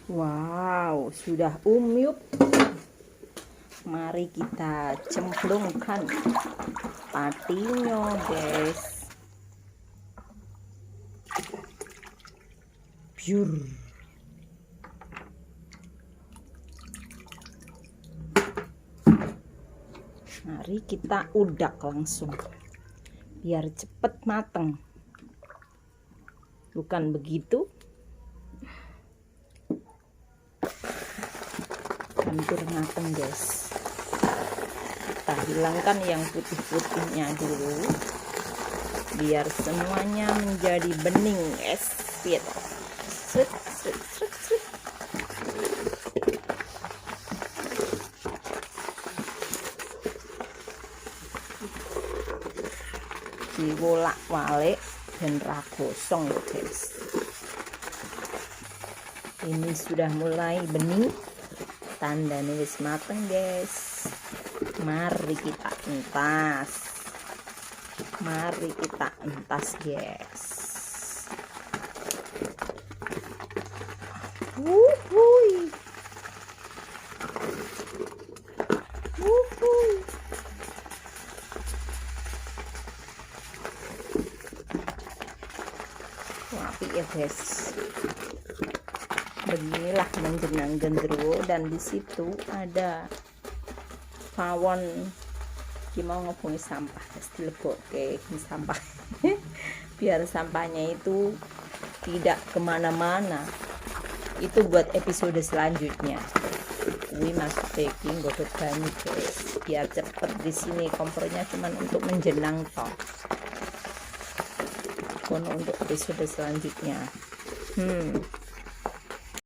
Wow, sudah umyup. Mari kita cemplungkan patinya, guys. Pure. Mari kita udak langsung biar cepet mateng. Bukan begitu? Hampir mateng, guys. Kita hilangkan yang putih-putihnya dulu biar semuanya menjadi bening, guys. Set, set, set, set. Diwolak-walik dan ragosong, guys. Ini sudah mulai bening, tanda wis mateng, guys. Mari kita entas. Mari kita entas, guys. Wuhui. Wuhui. Api ya, guys. Beginilah menjenang gendruwo, dan di situ ada pawon gimana ngobongi sampah, guys. Dilebokke sampah biar sampahnya itu tidak kemana-mana. Itu buat episode selanjutnya. Ini masuk baking godot banyu, guys, biar cepet. Di sini kompornya cuman untuk menjenang toh. Kono untuk episode selanjutnya.